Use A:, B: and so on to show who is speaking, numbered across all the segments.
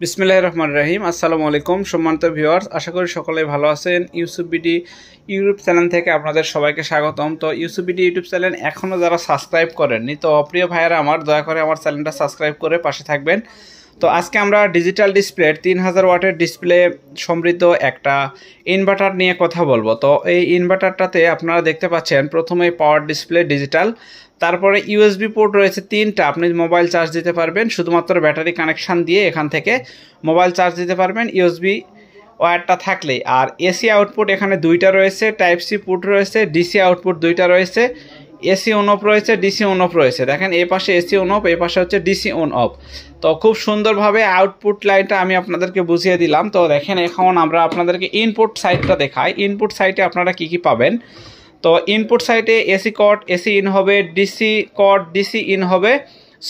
A: বিসমিল্লাহির রহমানির রহিম। আসসালামু আলাইকুম সম্মানিত ভিউয়ার্স, আশা করি সকলেই ভালো আছেন। ইউসুফ বিডি ইউটিউব চ্যানেল থেকে আপনাদের সবাইকে স্বাগতম। তো ইউসুফ বিডি ইউটিউব চ্যানেল এখনও যারা সাবস্ক্রাইব করেননি, তো প্রিয় ভাইয়েরা আমার, দয়া করে আমার চ্যানেলটা সাবস্ক্রাইব করে পাশে থাকবেন। তো আজকে আমরা ডিজিটাল ডিসপ্লে 3000 ওয়াটের ডিসপ্লে সমৃদ্ধ একটা ইনভার্টার নিয়ে কথা বলবো। তো এই ইনভার্টারটাতে আপনারা দেখতে পাচ্ছেন প্রথমে পাওয়ার ডিসপ্লে ডিজিটাল, তারপরে ইউএসবি পোর্ট রয়েছে 3টা। আপনি মোবাইল চার্জ দিতে পারবেন শুধুমাত্র ব্যাটারি কানেকশান দিয়ে, এখান থেকে মোবাইল চার্জ দিতে পারবেন ইউএসবি ওয়্যারটা থাকলেই। আর এসি আউটপুট এখানে 2টা রয়েছে, টাইপ সি পোর্ট রয়েছে, ডিসি আউটপুট 2টা রয়েছে, এসি অন অফ রয়েছে, ডিসি অন অফ রয়েছে। দেখেন এই পাশে এসি অন অফ, এই পাশে হচ্ছে ডিসি অন অফ। তো খুব সুন্দরভাবে আউটপুট লাইনটা আমি আপনাদেরকে বুঝিয়ে দিলাম। তো দেখেন এখন আমরা আপনাদেরকে ইনপুট সাইডটা দেখাই। ইনপুট সাইডে আপনারা কি কি পাবেন। তো ইনপুট সাইডে এসি কট এসি ইন হবে, ডিসি কট ডিসি ইন হবে,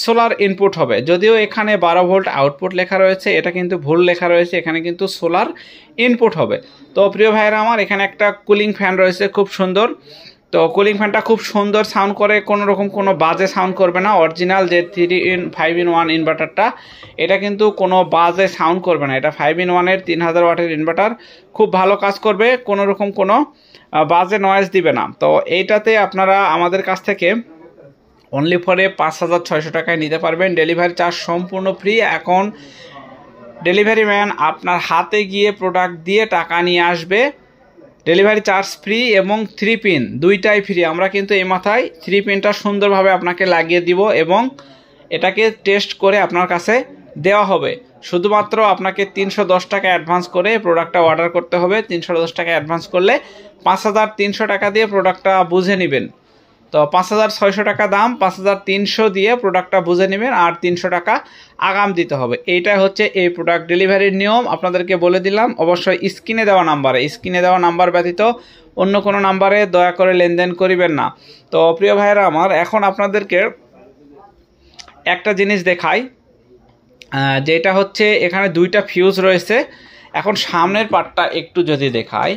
A: সোলার ইনপুট হবে। যদিও এখানে 12 ভোল্ট আউটপুট লেখা রয়েছে, এটা কিন্তু ভুল লেখা রয়েছে, এখানে কিন্তু সোলার ইনপুট হবে। তো প্রিয় ভাইয়েরা আমার, এখানে একটা কুলিং ফ্যান রয়েছে খুব সুন্দর। তো কুলিং ফ্যানটা খুব সুন্দর সাউন্ড করে, কোনো রকম কোনো বাজে সাউন্ড করবে না। অরিজিনাল যে 3-in-5-in-1 ইনভার্টারটা, এটা কিন্তু কোনো বাজে সাউন্ড করবে না। এটা 5-in-1-এর 3000 ওয়াটের ইনভার্টার, খুব ভালো কাজ করবে, কোনো রকম কোনো বাজে নয়েজ দিবে না। তো এইটাতে আপনারা আমাদের কাছ থেকে অনলি ফরে 5600 টাকায় নিতে পারবেন। ডেলিভারি চার্জ সম্পূর্ণ ফ্রি। এখন ডেলিভারি ম্যান আপনার হাতে গিয়ে প্রোডাক্ট দিয়ে টাকা নিয়ে আসবে। ডেলিভারি চার্জ ফ্রি এবং 3 পিন দুইটাই ফ্রি। আমরা কিন্তু এই মাথায় 3 পিনটা সুন্দরভাবে আপনাকে লাগিয়ে দিব এবং এটাকে টেস্ট করে আপনার কাছে দেওয়া হবে। শুধুমাত্র আপনাকে 310 টাকা অ্যাডভান্স করে প্রোডাক্টটা অর্ডার করতে হবে। 310 টাকা অ্যাডভান্স করলে 5300 টাকা দিয়ে প্রোডাক্টটা বুঝে নেবেন। তো 5600 টাকা দাম, 5300 দিয়ে প্রোডাক্টটা বুঝে নেবেন, আর 300 টাকা আগাম দিতে হবে। এইটাই হচ্ছে এই প্রোডাক্ট ডেলিভারির নিয়ম। আপনাদেরকে বলে দিলাম। অবশ্যই স্ক্রিনে দেওয়া নাম্বার ব্যতীত অন্য কোনো নাম্বারে দয়া করে লেনদেন করিবেন না। তো প্রিয় ভাইয়েরা আমার, এখন আপনাদেরকে একটা জিনিস দেখাই, যেটা হচ্ছে এখানে 2টা ফিউজ রয়েছে। এখন সামনের পার্টটা একটু যদি দেখাই,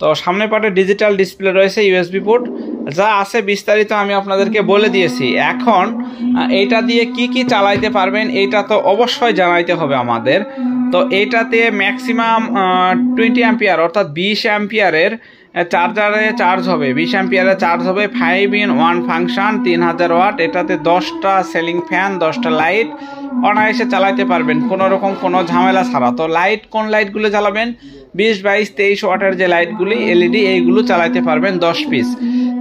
A: তো সামনের পার্টে ডিজিটাল ডিসপ্লে রয়েছে, ইউএসবি পোর্ট যা আছে বিস্তারিত আমি আপনাদেরকে বলে দিয়েছি। এখন এইটা দিয়ে কি কি চালাইতে পারবেন এইটা তো অবশ্যই জানাইতে হবে আমাদের। তো এইটাতে ম্যাক্সিমাম 20 অ্যাম্পিয়ার অর্থাৎ 20 অ্যাম্পিয়ারের চার্জারে চার্জ হবে, 20 অ্যাম্পিয়ারের চার্জ হবে। 5-in-1 function, 3000 watt. এটাতে 10টা সিলিং ফ্যান, 10টা লাইট অনায়াসে চালাইতে পারবেন কোনো রকম কোনো ঝামেলা ছাড়া। তো লাইট কোন লাইটগুলো চালাবেন, 20, 22, 23 ওয়াটের যে লাইটগুলি এলইডি, এইগুলো চালাইতে পারবেন 10 পিস।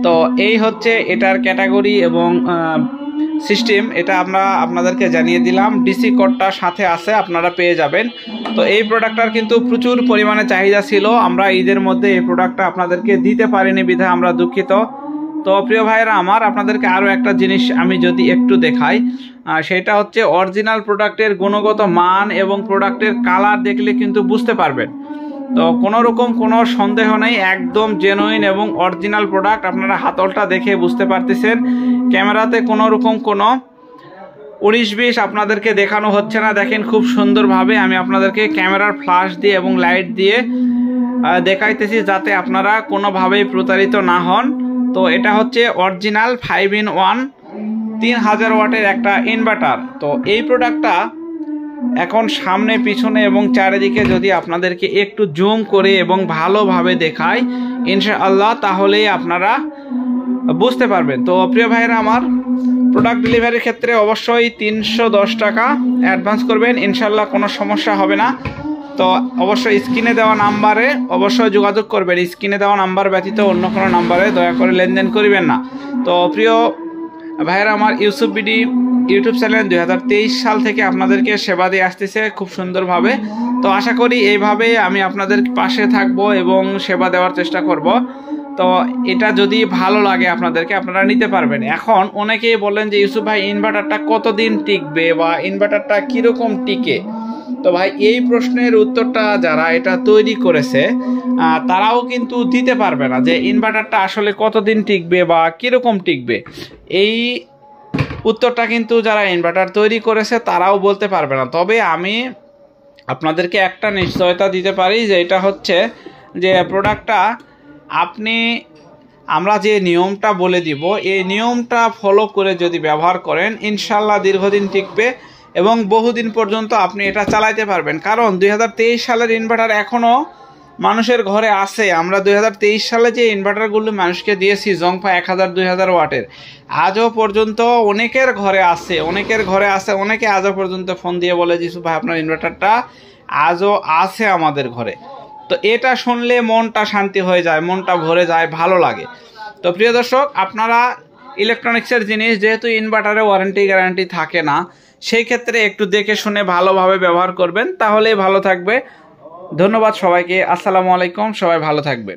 A: তো এই হচ্ছে এটার ক্যাটাগরি এবং সিস্টেম, এটা আমরা আপনাদেরকে জানিয়ে দিলাম। ডিসি কোডটা সাথে আছে, আপনারা পেয়ে যাবেন। তো এই প্রোডাক্টটার কিন্তু প্রচুর পরিমাণে চাহিদা ছিল। আমরা ঈদের মধ্যে এই প্রোডাক্টটা আপনাদেরকে দিতে পারিনি বিধায় আমরা দুঃখিত। তো প্রিয় ভাইয়েরা আমার, আপনাদেরকে আরও একটা জিনিস আমি যদি একটু দেখাই, সেটা হচ্ছে অরিজিনাল প্রোডাক্টের গুণগত মান এবং প্রোডাক্টের কালার দেখলে কিন্তু বুঝতে পারবেন। তো কোনো রকম কোনো সন্দেহ নেই, একদম জেনুইন এবং অরিজিনাল প্রোডাক্ট। আপনারা হাতলটা দেখে বুঝতে পারতেছেন। ক্যামেরাতে কোনো রকম কোনো 19-20 আপনাদেরকে দেখানো হচ্ছে না। দেখেন খুব সুন্দরভাবে আমি আপনাদেরকে ক্যামেরার ফ্ল্যাশ দিয়ে এবং লাইট দিয়ে দেখাইতেছি, যাতে আপনারা কোনোভাবেই প্রতারিত না হন। তো এটা হচ্ছে অরিজিনাল 5-in-1 3000 ওয়াটের একটা ইনভার্টার। তো এই প্রোডাক্টটা এখন সামনে পিছনে এবং চারিদিকে যদি আপনাদেরকে একটু জুম করে এবং ভালোভাবে দেখাই ইনশাআল্লাহ, তাহলেই আপনারা বুঝতে পারবেন। তো প্রিয় ভাইয়েরা আমার, প্রোডাক্ট ডেলিভারির ক্ষেত্রে অবশ্যই 310 টাকা অ্যাডভান্স করবেন, ইনশাআল্লাহ কোনো সমস্যা হবে না। তো অবশ্যই স্ক্রিনে দেওয়া নাম্বারে অবশ্যই যোগাযোগ করবেন। স্ক্রিনে দেওয়া নাম্বার ব্যতীত অন্য কোনো নাম্বারে দয়া করে লেনদেন করিবেন না। তো প্রিয় ভাইয়েরা আমার, ইউসুফ বিডি ইউটিউব চ্যানেল 2023 সাল থেকে আপনাদেরকে সেবা দিয়ে আসতেছে খুব সুন্দরভাবে। তো আশা করি এইভাবে আমি আপনাদের পাশে থাকব এবং সেবা দেওয়ার চেষ্টা করব। তো এটা যদি ভালো লাগে আপনাদেরকে, আপনারা নিতে পারবেন। এখন অনেকেই বলেন যে ইউসুফ ভাই, ইনভার্টারটা কতদিন টিকবে বা ইনভার্টারটা কীরকম টিকে। তো ভাই, এই প্রশ্নের উত্তরটা যারা এটা তৈরি করেছে তারাও কিন্তু দিতে পারবে না, যে ইনভার্টারটা আসলে কতদিন টিকবে বা কীরকম টিকবে। এই উত্তরটা কিন্তু যারা ইনভার্টার তৈরি করেছে তারাও বলতে পারবে না। তবে আমি আপনাদেরকে একটা নিশ্চয়তা দিতে পারি, যে এটা হচ্ছে যে প্রোডাক্টটা আমরা যে নিয়মটা বলে দিব, এই নিয়মটা ফলো করে যদি ব্যবহার করেন ইনশাল্লাহ দীর্ঘদিন টিকবে এবং বহুদিন পর্যন্ত আপনি এটা চালাইতে পারবেন। কারণ 2023 সালের ইনভার্টার এখনও মানুষের ঘরে আছে। আমরা 2023 সালে যে ইনভার্টারগুলো মানুষকে দিয়েছি জংফা 1000-2000 ওয়াটের, আজও পর্যন্ত অনেকের ঘরে আছে, অনেকে আজও পর্যন্ত ফোন দিয়ে বলে যে ভাই আপনার ইনভার্টারটা আজও আছে আমাদের ঘরে। তো এটা শুনলে মনটা শান্তি হয়ে যায়, মনটা ভরে যায়, ভালো লাগে। তো প্রিয় দর্শক, আপনারা ইলেকট্রনিক্সের জিনিস যেহেতু ইনভার্টারে ওয়ারেন্টি গ্যারান্টি থাকে না, সেই ক্ষেত্রে একটু দেখে শুনে ভালোভাবে ব্যবহার করবেন, তাহলেই ভালো থাকবে। ধন্যবাদ সবাইকে। আসসালামু আলাইকুম, সবাই ভালো থাকবেন।